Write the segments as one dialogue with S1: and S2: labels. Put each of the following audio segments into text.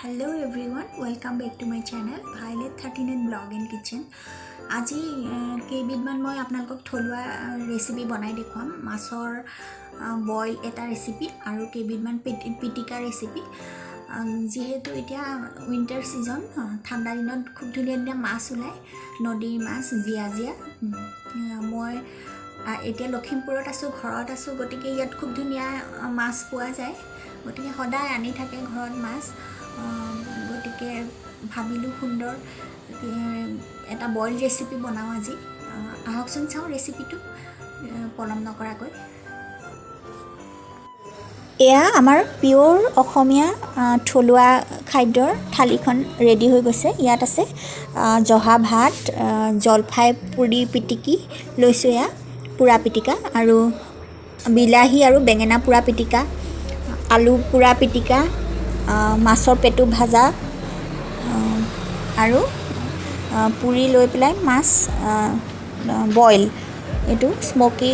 S1: Hello everyone, welcome back to my channel Violet 39 Blog and Kitchen. আজি কেইবিধমান মই আপোনালোকক থলুৱা ৰেচিপি বনাই দেখুৱাম মাছৰ বইল এটা ৰেচিপি আৰু কেইবিধমান পিটিকা ৰেচিপি যেহেতু এতিয়া উইন্টাৰ সিজন ঠাণ্ডা দিনত খুব ধুনীয়া ধুনীয়া মাছ ওলায় নদীৰ মাছ জিয়া মই এতিয়া লখিমপুৰত আছো ঘৰত আছো গতিকে ইয়াত খুব ধুনীয়া মাছ পোৱা যায় গতিকে সদায় আনি থাকে ঘৰত মাছ গতিকে ভাবিলো সুন্দৰ এটা বইল ৰেচিপি বনাও আজি আহকচোন চাও ৰেচিপিটো পলম নকৰাকৈ এয়া আমাৰ পিওৰ অসমীয়া থলুৱা খাদ্যৰ থালিখন ৰেডি হৈ গৈছে ইয়াত আছে জহা ভাত জলফাই পুৰি পিটিকি লৈছো এয়া পুৰা পিটিকা আৰু বিলাহী আৰু বেঙেনা পুৰা পিটিকা আলু পুৰা পিটিকা মাছৰ পেটু ভাজা আৰু পুৰি লৈ পেলাই মাছ বইল এটো স্মোকি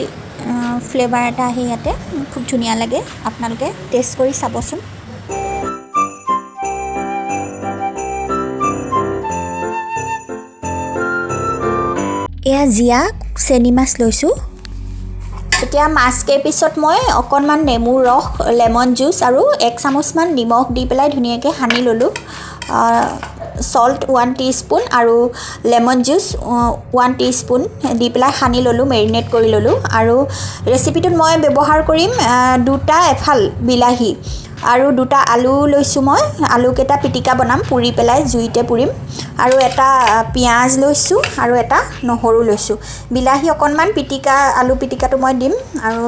S1: ফ্লেভাৰ এটা আহে ইয়াতে খুব ধুনীয়া লাগে আপোনালোকে টেষ্ট কৰি চাবচোন এয়া জিয়া চেনি মাছ লৈছো এতিয়া মাছ কেই পিছত মই অকনমান নেমু ৰস লেমন জুস আৰু 1 চামুচমান নিমখ দি পেলাই ধুনীয়াকৈ হানি ললো salt 1 teaspoon আৰু লেমন জুস 1 teaspoon দি পেলাই হানি ললো মেৰিনেট কৰি ললো আৰু ৰেচিপিটোত মই ব্যৱহাৰ কৰিম দুটা এফাল বিলাহী আৰু দুটা আলু লৈছো মই আলু কেটা পিটিকা বনাম পুৰি পেলাই জুইতে পুৰিম আৰু এটা পিয়াজ লৈছো আৰু এটা নহৰু লৈছো বিলাহী অকনমান পিটিকা আলু পিটিকাটো মই দিম আৰু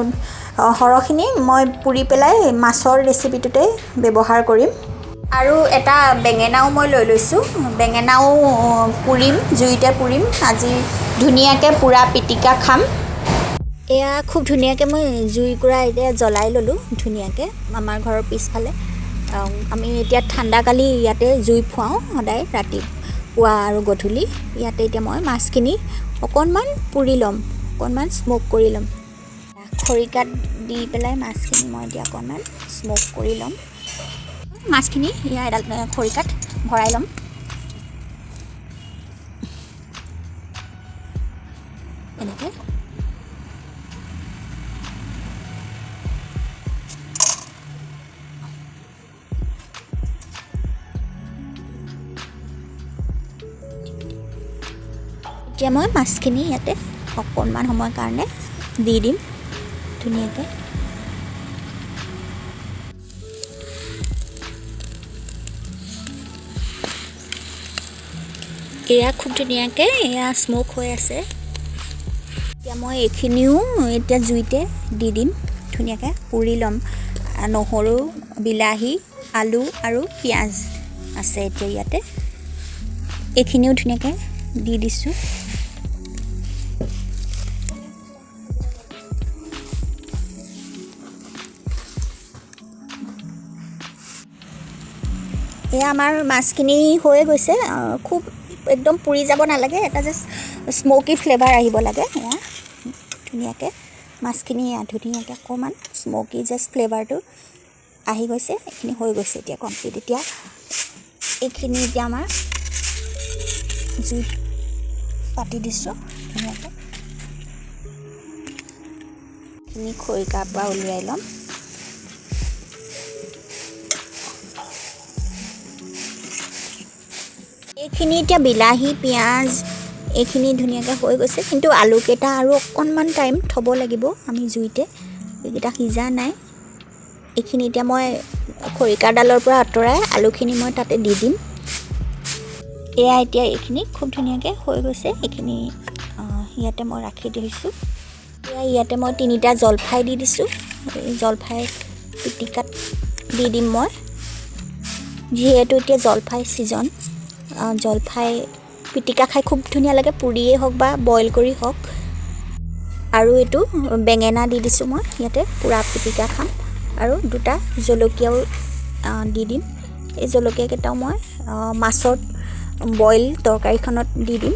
S1: হৰখিনি মই পুৰি পেলাই মাছৰ ৰেচিপিটোতে ব্যৱহাৰ কৰিম আৰু এটা বেঙেনাও মই লৈ লৈছো বেঙেনাও পুৰিম জুইতে পুৰিম আজি ধুনীয়াকৈ পুৰা পিটিকা খাম এয়া খুব ধুনীয়াকৈ মই জুই কুৰা এতিয়া জ্বলাই ললো ধুনীয়াকৈ আমাৰ ঘৰৰ পিছফালে আমি এতিয়া ঠাণ্ডা কালি ইয়াতে জুই ফুৱাও সদায় ৰাতি পুৱা আৰু গধূলি ইয়াতে এতিয়া মই মাছখিনি অকনমান পুৰি লম অকনমান স্মোক কৰি লম খৰিকাত দি পেলাই মাছখিনি মই এতিয়া অকনমান স্মোক কৰি লম মাছখিনি ইয়া এডাল খৰিকাত ভৰাই লম এনেকৈ এতিয়া মই মাছখিনি ইয়াতে অকণমান সময়ৰ কাৰণে দি দিম ধুনীয়াকৈ এয়া খুব ধুনীয়াকৈ এয়া স্মোক হৈ আছে এতিয়া মই এইখিনিও এতিয়া জুইতে দি দিম ধুনীয়াকৈ পুৰি ল'ম নহৰু বিলাহী আলু আৰু পিয়াজ আছে এতিয়া ইয়াতে এইখিনিও ধুনীয়াকৈ দি দিছো এয়া আমাৰ মাছখিনি হৈ গৈছে খুব একদম পুৰি যাব নালাগে এটা জাস্ট স্মোকি ফ্লেভাৰ আহিব লাগে এয়া ধুনীয়াকৈ মাছখিনি ধুনীয়াকৈ অকণমান স্মোকি জাস্ট ফ্লেভাৰটো আহি গৈছে এইখিনি হৈ গৈছে এতিয়া কমপ্লিট এতিয়া এইখিনি এতিয়া আমাৰ জুই পাতি দিছোঁ ধুনীয়াকৈ এইখিনি খৰিকাৰ পৰা উলিয়াই ল'ম এইখিনি এতিয়া বিলাহী পিয়াজ এইখিনি ধুনীয়াকৈ হৈ গৈছে কিন্তু আলুকেইটা আৰু অকণমান টাইম থ'ব লাগিব আমি জুইতে এইকেইটা সিজা নাই এইখিনি এতিয়া মই খৰিকাডালৰ পৰা আঁতৰাই আলুখিনি মই তাতে দি দিম এয়া এতিয়া এইখিনি খুব ধুনীয়াকৈ হৈ গৈছে এইখিনি ইয়াতে মই ৰাখি দিছোঁ এয়া ইয়াতে মই 3টা জলফাই দি দিছোঁ এই জলফাই পিটিকাত দি দিম মই যিহেতু এতিয়া জলফাই ছিজন জলফাই পিটিকা খাই খুব ধুনীয়া লাগে পুৰিয়ে হওক বা বইল কৰি হওক আৰু এইটো বেঙেনা দি দিছোঁ মই ইয়াতে পুৰা পিটিকা খাম আৰু দুটা জলকীয়াও দি দিম এই জলকীয়াকেইটাও মই মাছৰ বইল তৰকাৰীখনত দি দিম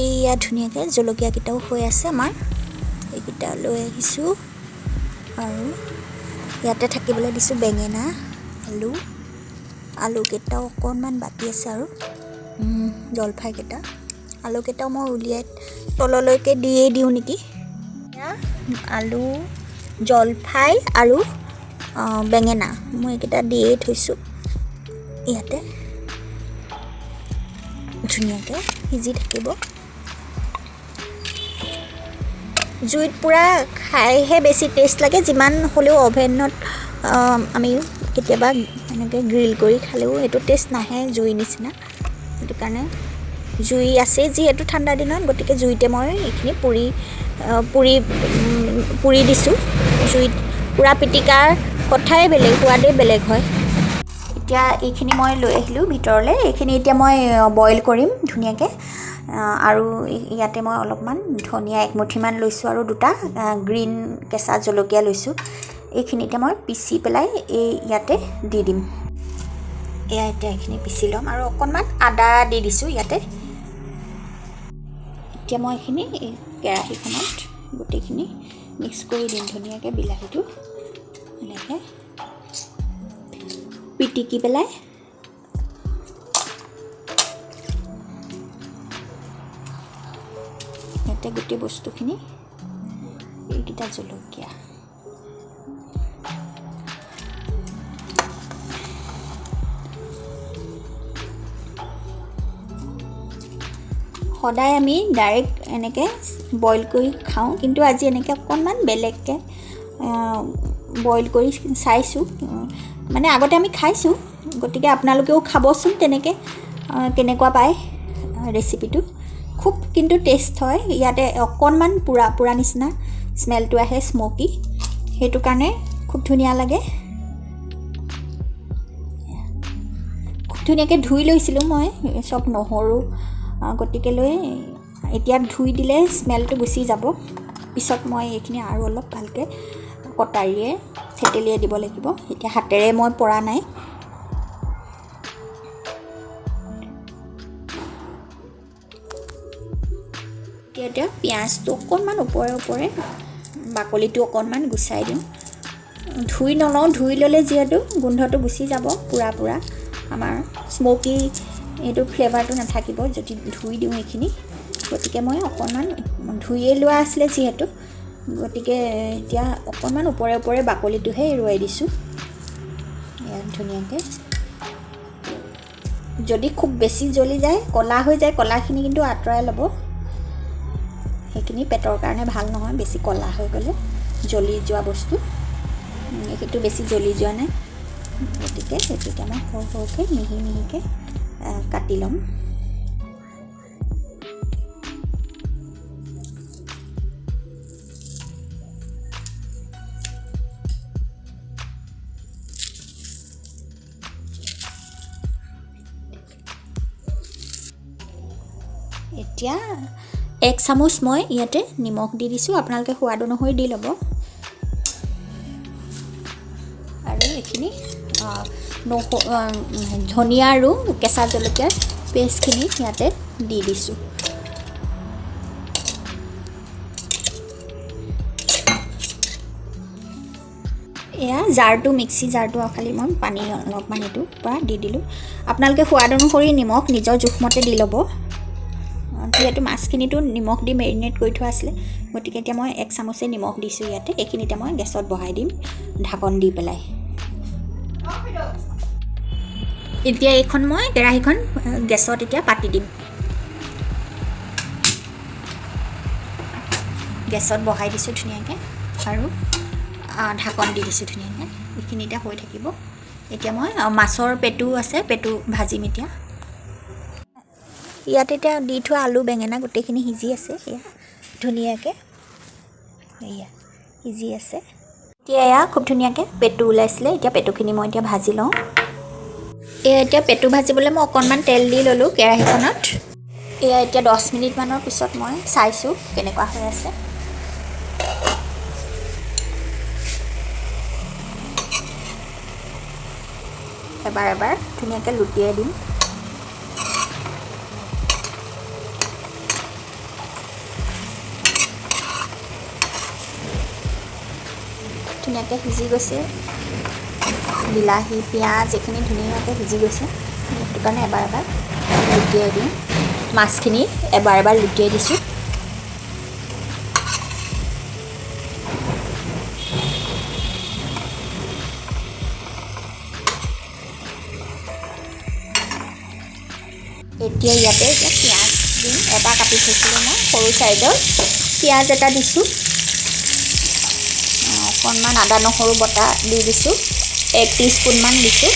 S1: এইয়া ধুনীয়াকৈ জলকীয়াকেইটাও হৈ আছে আমাৰ এইকেইটা লৈ আহিছোঁ আৰু ইয়াতে থাকিবলৈ দিছোঁ বেঙেনা আলু আলুকেইটাও অকণমান বাকী আছে আৰু জলফাইকেইটা আলুকেইটাও মই উলিয়াই তললৈকে দিয়েই দিওঁ নেকি আলু জলফাই আৰু বেঙেনা মই এইকেইটা দিয়েই থৈছোঁ ইয়াতে ধুনীয়াকৈ সিজি থাকিব জুইত পূৰা খাইহে বেছি টেষ্ট লাগে যিমান হ'লেও অভেনত আমি কেতিয়াবা এনেকৈ গ্ৰিল কৰি খালেও এইটো টেষ্ট নাহে জুই নিচিনা সেইটো কাৰণে জুই আছে যিহেতু ঠাণ্ডা দিনত গতিকে জুইতে মই এইখিনি পুৰি দিছোঁ জুইত পুৰা পিটিকাৰ কথাই বেলেগ সোৱাদেই বেলেগ হয় এতিয়া এইখিনি মই লৈ আহিলোঁ ভিতৰলৈ এইখিনি এতিয়া মই বইল কৰিম ধুনীয়াকৈ আৰু ইয়াতে মই অলপমান ধনিয়া একমুঠিমান লৈছোঁ আৰু দুটা গ্ৰীণ কেঁচা জলকীয়া লৈছোঁ এইখিনি এতিয়া মই পিচি পেলাই ইয়াতে দি দিম এয়া এতিয়া এইখিনি পিচি ল'ম আৰু অকণমান আদা দি দিছোঁ ইয়াতে এতিয়া মই এইখিনি কেৰাহীখনত গোটেইখিনি মিক্স কৰি দিম ধুনীয়াকৈ বিলাহীটো এনেকৈ পিটিকি পেলাই ইয়াতে গোটেই বস্তুখিনি এইকেইটা জলকীয়া সদায় আমি ডাইৰেক্ট এনেকৈ বইল কৰি খাওঁ কিন্তু আজি এনেকৈ অকণমান বেলেগকৈ বইল কৰি চাইছোঁ মানে আগতে আমি খাইছোঁ গতিকে আপোনালোকেও খাবচোন তেনেকৈ কেনেকুৱা পায় ৰেচিপিটো খুব কিন্তু টেষ্ট হয় ইয়াতে অকণমান পুৰা নিচিনা স্মেলটো আহে স্মকি সেইটো কাৰণে খুব ধুনীয়া লাগে খুব ধুনীয়াকৈ ধুই লৈছিলোঁ মই চব নহৰু গতিকে লৈ এতিয়া ধুই দিলে স্মেলটো গুচি যাব পিছত মই এইখিনি আৰু অলপ ভালকৈ কটাৰীয়ে থেতেলিয়াই দিব লাগিব এতিয়া হাতেৰে মই পৰা নাই এতিয়া পিঁয়াজটো অকণমান ওপৰে বাকলিটো অকণমান গুচাই দিম ধুই নলওঁ ধুই ল'লে যিহেতু গোন্ধটো গুচি যাব পুৰা আমাৰ স্মকি এইটো ফ্লেভাৰটো নাথাকিব যদি ধুই দিওঁ এইখিনি গতিকে মই অকণমান ধুইয়ে লোৱা আছিলে যিহেতু গতিকে এতিয়া অকণমান ওপৰে বাকলিটোহে এৰুৱাই দিছোঁ ইয়াত ধুনীয়াকৈ যদি খুব বেছি জ্বলি যায় ক'লা হৈ যায় ক'লাখিনি কিন্তু আঁতৰাই ল'ব সেইখিনি পেটৰ কাৰণে ভাল নহয় বেছি ক'লা হৈ গ'লে জ্বলি যোৱা বস্তু সেইটো বেছি জ্বলি যোৱা নাই গতিকে সেইটো মই সৰুকৈ মিহিকৈ কাটি ল'ম এতিয়া 1 চামুচ মই ইয়াতে নিমখ দি দিছোঁ আপোনালোকে সোৱাদ অনুসৰি দি ল'ব আৰু এইখিনি ধনিয়া আৰু কেঁচা জলকীয়াৰ পেষ্টখিনি ইয়াতে দি দিছোঁ এয়া জাৰটো মিক্সি জাৰটো খালি মই পানী অলপমান এইটো পৰা দি দিলোঁ আপোনালোকে সোৱাদ অনুসৰি নিমখ নিজৰ জোখমতে দি ল'ব যিহেতু মাছখিনিতো নিমখ দি মেৰিনেট কৰি থোৱা আছিলে গতিকে এতিয়া মই 1 চামুচে নিমখ দিছোঁ ইয়াতে এইখিনিতে মই গেছত বহাই দিম ঢাকন দি পেলাই এতিয়া এইখন মই কেৰাহীখন গেছত এতিয়া পাতি দিম গেছত বহাই দিছোঁ ধুনীয়াকৈ আৰু ঢাকন দি দিছোঁ ধুনীয়াকৈ এইখিনি এতিয়া হৈ থাকিব এতিয়া মই মাছৰ পেটু আছে পেটু ভাজিম এতিয়া ইয়াত এতিয়া দি থোৱা আলু বেঙেনা গোটেইখিনি সিজি আছে এয়া ধুনীয়াকৈ এয়া সিজি আছে এতিয়া এয়া খুব ধুনীয়াকৈ পেটু ওলাইছিলে এতিয়া পেটুখিনি মই এতিয়া ভাজি লওঁ এয়া এতিয়া পেটু ভাজিবলৈ মই অকণমান তেল দি ল'লোঁ কেৰাহীখনত এয়া এতিয়া 10 মিনিটমানৰ পিছত মই চাইছোঁ কেনেকুৱা হৈ আছে এবাৰ ধুনীয়াকৈ লুটিয়াই দিম ধুনীয়াকৈ সিজি গৈছে বিলাহী পিঁয়াজ এইখিনি ধুনীয়াকৈ সিজি গৈছে সেইটো কাৰণে এবাৰ লুটিয়াই দিওঁ মাছখিনি এবাৰ লুটিয়াই দিছোঁ এতিয়া ইয়াতে পিঁয়াজ দিম এটা কাটি থৈছিলোঁ মই সৰু চাইজৰ পিঁয়াজ এটা দিছোঁ অকণমান আদা নহৰু বটা দি দিছোঁ 1 টিস্পুনমান দিছোঁ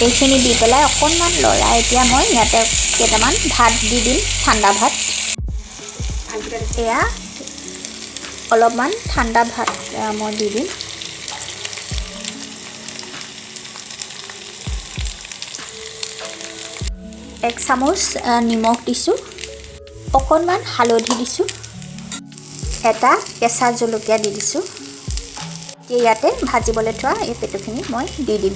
S1: এইখিনি দি পেলাই অকণমান লৰাই এতিয়া মই ইয়াতে কেইটামান ভাত দি দিম ঠাণ্ডা ভাত এয়া অলপমান ঠাণ্ডা ভাত মই দি দিম 1 চামুচ নিমখ দিছোঁ অকণমান হালধি দিছোঁ এটা কেঁচা জলকীয়া দি দিছোঁ ইয়াতে ভাজিবলৈ থোৱা এই পেটুখিনি মই দি দিম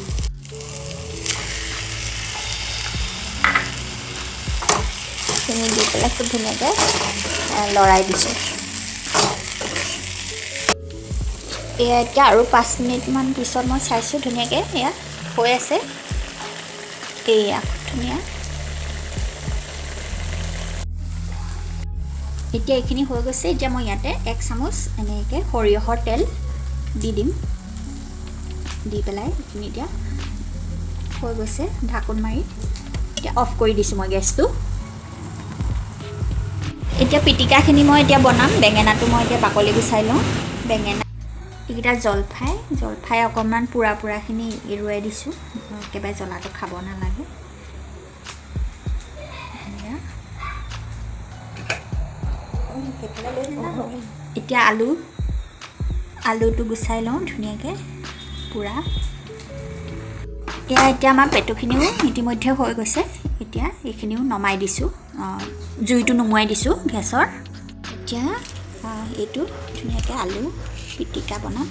S1: এইখিনি দি পেলাই খুব ধুনীয়াকৈ লৰাই দিছোঁ এয়া এতিয়া আৰু 5 মিনিটমান পিছত মই চাইছোঁ ধুনীয়াকৈ এয়া হৈ আছে এয়া ধুনীয়া এতিয়া এইখিনি হৈ গৈছে এতিয়া মই ইয়াতে 1 চামুচ এনেকৈ সৰিয়হৰ তেল দি দিম দি পেলাই এইখিনি এতিয়া হৈ গৈছে ঢাকোন মাৰি এতিয়া অফ কৰি দিছোঁ মই গেছটো এতিয়া পিটিকাখিনি মই এতিয়া বনাম বেঙেনাটো মই এতিয়া বাকলি গুচাই লওঁ বেঙেনা এইকেইটা জলফাই অকণমান পুৰাখিনি এৰুৱাই দিছোঁ একেবাৰে জ্বলাটো খাব নালাগে এতিয়া আলুটো গুচাই লওঁ ধুনীয়াকৈ পুৰা এতিয়া আমাৰ পেটুখিনিও ইতিমধ্যে হৈ গৈছে এতিয়া এইখিনিও নমাই দিছোঁ জুইটো নুমুৱাই দিছোঁ গেছৰ এতিয়া এইটো ধুনীয়াকৈ আলু পিটিকা বনাম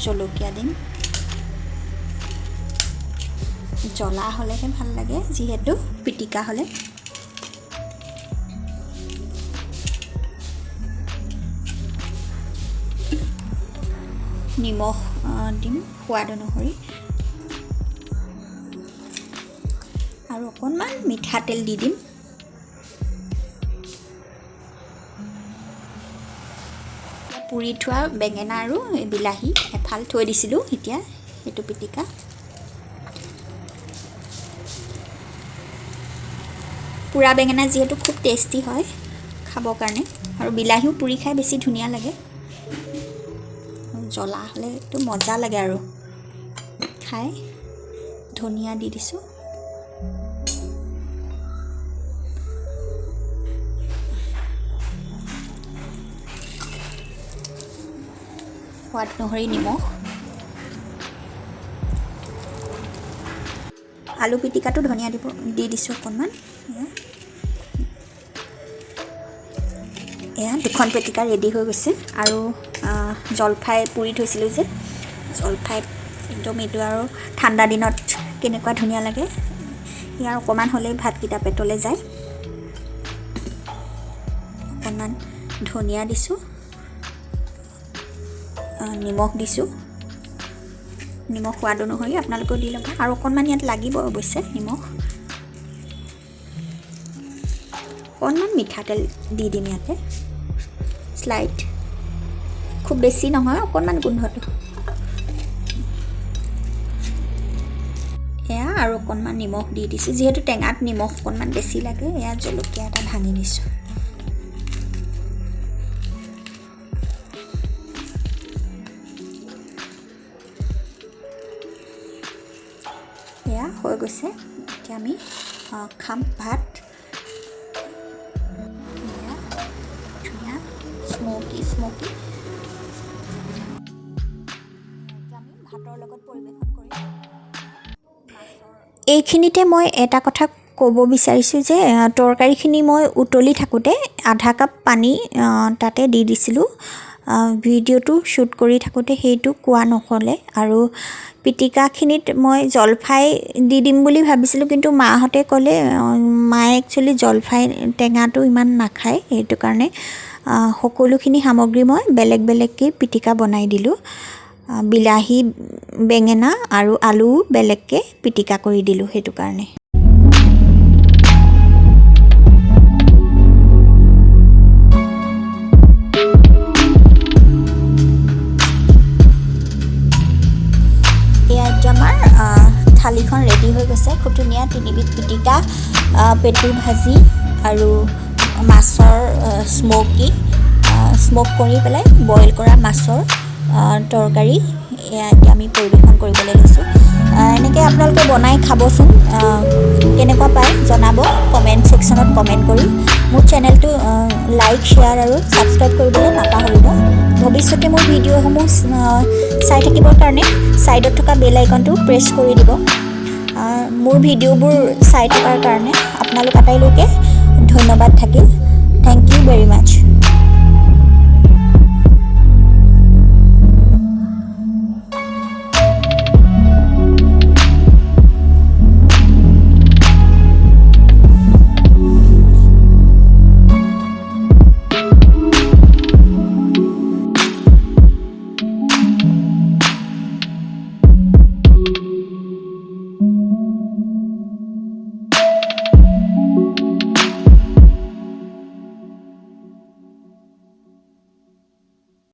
S1: জলকীয়া দিম জ্বলা হ'লেহে ভাল লাগে যিহেতু পিটিকা হ'লে নিমখ দিম সোৱাদ অনুসৰি আৰু অকণমান মিঠাতেল দি দিম পুৰি থোৱা বেঙেনা আৰু বিলাহী এফাল থৈ দিছিলোঁ এতিয়া সেইটো পিটিকা পুৰা বেঙেনা যিহেতু খুব টেষ্টি হয় খাবৰ কাৰণে আৰু বিলাহীও পুৰি খাই বেছি ধুনীয়া লাগে জ্বলা হ'লেতো মজা লাগে আৰু খাই ধনিয়া দি দিছোঁ সোৱাদ অনুসৰি নিমখ আলু পিটিকাটো ধনিয়া দি দিছোঁ অকণমান এয়া দুখন পিটিকা ৰেডি হৈ গৈছে আৰু জলফাই পুৰি থৈছিলোঁ যে জলফাই একদম এইটো আৰু ঠাণ্ডা দিনত কেনেকুৱা ধুনীয়া লাগে ইয়াৰ অকণমান হ'লেই ভাতকেইটা পেটলৈ যায় অকণমান ধনিয়া দিছোঁ নিমখ দিছোঁ নিমখ সোৱাদ অনুসৰি আপোনালোকেও দি ল'ব আৰু অকণমান ইয়াত লাগিব অৱশ্যে নিমখ অকণমান মিঠাতেল দি দিম ইয়াতে স্লাইড খুব বেছি নহয় অকণমান গোন্ধটো এয়া আৰু অকণমান নিমখ দি দিছোঁ যিহেতু টেঙাত নিমখ অকণমান বেছি লাগে এয়া জলকীয়া এটা ভাঙি দিছোঁ এয়া হৈ গৈছে এতিয়া আমি খাম ভাত ধুনীয়া স্মকি আমি ভাতৰ লগত পৰিৱেশন কৰিম এইখিনিতে মই এটা কথা ক'ব বিচাৰিছোঁ যে তৰকাৰীখিনি মই উতলি থাকোঁতে আধা কাপ পানী তাতে দি দিছিলোঁ ভিডিঅ'টো শ্বুট কৰি থাকোঁতে সেইটো কোৱা নহ'লে। আৰু পিটিকাখিনিত মই জলফাই দি দিম বুলি ভাবিছিলোঁ, কিন্তু মাহঁতে ক'লে মায়ে একচুৱেলি জলফাই টেঙাটো ইমান নাখায়, সেইটো কাৰণে সকলোখিনি সামগ্ৰী মই বেলেগ বেলেগকৈ পিটিকা বনাই দিলোঁ। বিলাহী, বেঙেনা আৰু আলু বেলেগকৈ পিটিকা কৰি দিলোঁ, সেইটো কাৰণে। এয়া এতিয়া আমাৰ থালিখন ৰেডি হৈ গৈছে। খুব ধুনীয়া 3বিধ পিটিকা, পেটু ভাজি আৰু মাছৰ স্মক কৰি পেলাই বইল কৰা মাছৰ তৰকাৰী। এয়া এতিয়া আমি পৰিৱেশন কৰিবলৈ লৈছোঁ। এনেকৈ আপোনালোকে বনাই খাবচোন, কেনেকুৱা পায় জনাব কমেণ্ট ছেকশ্যনত কমেণ্ট কৰি। মোৰ চেনেলটো লাইক, শ্বেয়াৰ আৰু ছাবস্ক্ৰাইব কৰিবলৈ নাপাহৰিব। ভৱিষ্যতে মোৰ ভিডিঅ'সমূহ চাই থাকিবৰ কাৰণে ছাইডত থকা বেল আইকনটো প্ৰেছ কৰি দিব। মোৰ ভিডিঅ'বোৰ চাই থকাৰ কাৰণে আপোনালোক আটাইলৈকে ধন্যবাদ থাকিল। Thank you very much.